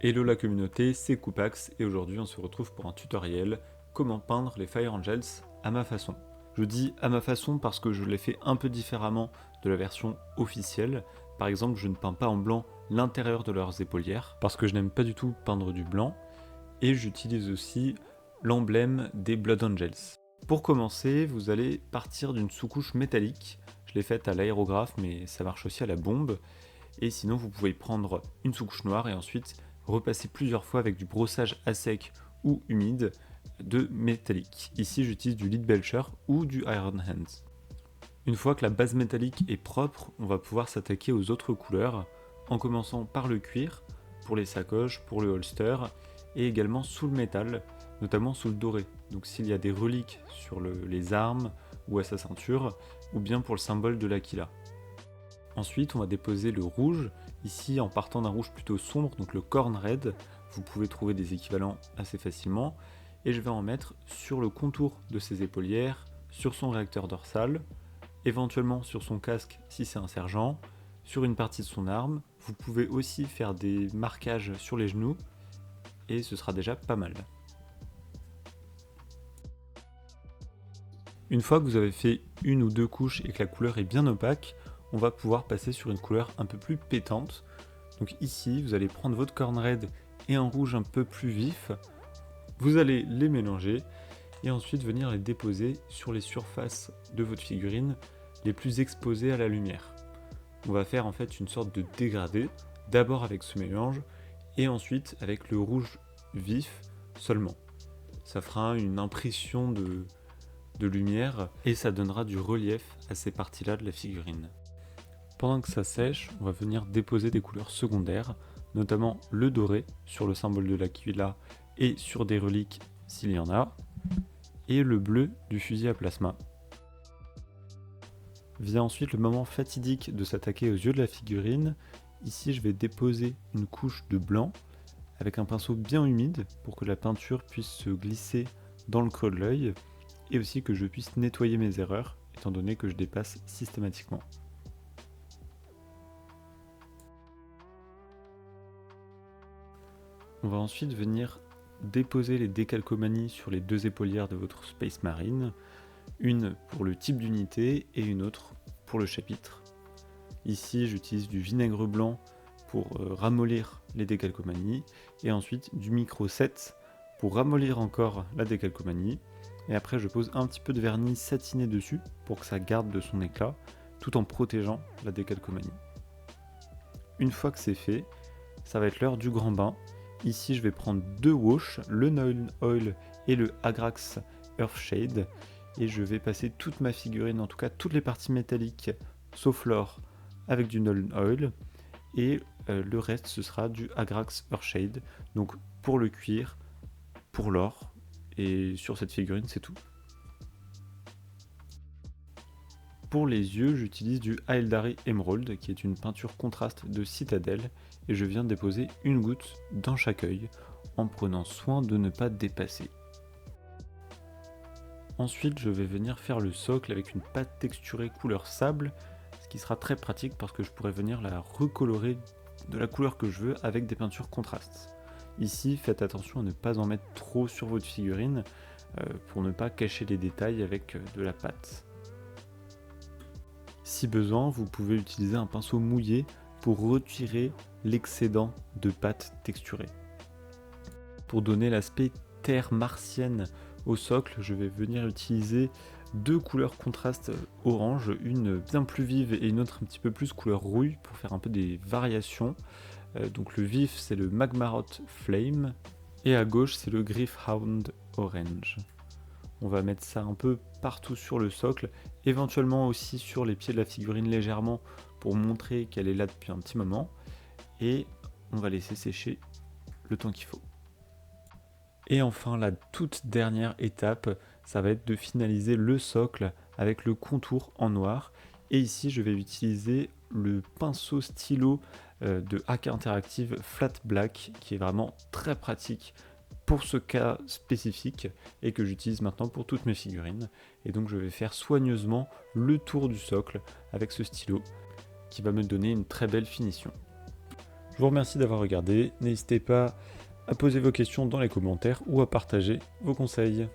Hello la communauté, c'est Koupax et aujourd'hui on se retrouve pour un tutoriel comment peindre les Fire Angels à ma façon. Je dis à ma façon parce que je l'ai fait un peu différemment de la version officielle. Par exemple, je ne peins pas en blanc l'intérieur de leurs épaulières parce que je n'aime pas du tout peindre du blanc et j'utilise aussi l'emblème des Blood Angels. Pour commencer, vous allez partir d'une sous-couche métallique. Je l'ai faite à l'aérographe mais ça marche aussi à la bombe. Et sinon vous pouvez prendre une sous-couche noire et ensuite repasser plusieurs fois avec du brossage à sec ou humide de métallique. Ici j'utilise du Lead Belcher ou du Iron Hands. Une fois que la base métallique est propre, on va pouvoir s'attaquer aux autres couleurs en commençant par le cuir pour les sacoches, pour le holster et également sous le métal, notamment sous le doré. Donc s'il y a des reliques sur les armes ou à sa ceinture ou bien pour le symbole de l'Aquila. Ensuite, on va déposer le rouge, ici en partant d'un rouge plutôt sombre, donc le Corn Red. Vous pouvez trouver des équivalents assez facilement. Et je vais en mettre sur le contour de ses épaulières, sur son réacteur dorsal, éventuellement sur son casque si c'est un sergent, sur une partie de son arme. Vous pouvez aussi faire des marquages sur les genoux, et ce sera déjà pas mal. Une fois que vous avez fait une ou deux couches et que la couleur est bien opaque, on va pouvoir passer sur une couleur un peu plus pétante. Donc ici, vous allez prendre votre Corn Red et un rouge un peu plus vif. Vous allez les mélanger et ensuite venir les déposer sur les surfaces de votre figurine les plus exposées à la lumière. On va faire en fait une sorte de dégradé, d'abord avec ce mélange et ensuite avec le rouge vif seulement. Ça fera une impression de lumière et ça donnera du relief à ces parties-là de la figurine. Pendant que ça sèche, on va venir déposer des couleurs secondaires, notamment le doré sur le symbole de l'Aquila et sur des reliques s'il y en a, et le bleu du fusil à plasma. Vient ensuite le moment fatidique de s'attaquer aux yeux de la figurine. Ici je vais déposer une couche de blanc avec un pinceau bien humide pour que la peinture puisse se glisser dans le creux de l'œil et aussi que je puisse nettoyer mes erreurs étant donné que je dépasse systématiquement. On va ensuite venir déposer les décalcomanies sur les deux épaulières de votre Space Marine, une pour le type d'unité et une autre pour le chapitre. Ici j'utilise du vinaigre blanc pour ramollir les décalcomanies et ensuite du micro 7 pour ramollir encore la décalcomanie et après je pose un petit peu de vernis satiné dessus pour que ça garde de son éclat tout en protégeant la décalcomanie. Une fois que c'est fait, ça va être l'heure du grand bain. Ici je vais prendre deux wash, le Nolan Oil et le Agrax Earthshade et je vais passer toute ma figurine, en tout cas toutes les parties métalliques sauf l'or avec du Nolan Oil et le reste ce sera du Agrax Earthshade, donc pour le cuir, pour l'or et sur cette figurine c'est tout. Pour les yeux, j'utilise du Aeldari Emerald, qui est une peinture contraste de Citadel, et je viens déposer une goutte dans chaque œil, en prenant soin de ne pas dépasser. Ensuite, je vais venir faire le socle avec une pâte texturée couleur sable, ce qui sera très pratique parce que je pourrais venir la recolorer de la couleur que je veux avec des peintures contrastes. Ici, faites attention à ne pas en mettre trop sur votre figurine, pour ne pas cacher les détails avec de la pâte. Si besoin, vous pouvez utiliser un pinceau mouillé pour retirer l'excédent de pâte texturée. Pour donner l'aspect terre martienne au socle, je vais venir utiliser deux couleurs contrastes orange, une bien plus vive et une autre un petit peu plus couleur rouille pour faire un peu des variations. Donc le vif c'est le Magmarot Flame et à gauche c'est le Gryph-hound Orange. On va mettre ça un peu partout sur le socle, éventuellement aussi sur les pieds de la figurine légèrement pour montrer qu'elle est là depuis un petit moment. Et on va laisser sécher le temps qu'il faut. Et enfin la toute dernière étape, ça va être de finaliser le socle avec le contour en noir. Et ici je vais utiliser le pinceau stylo de AK Interactive Flat Black qui est vraiment très pratique pour ce cas spécifique et que j'utilise maintenant pour toutes mes figurines. Et donc je vais faire soigneusement le tour du socle avec ce stylo qui va me donner une très belle finition. Je vous remercie d'avoir regardé, n'hésitez pas à poser vos questions dans les commentaires ou à partager vos conseils.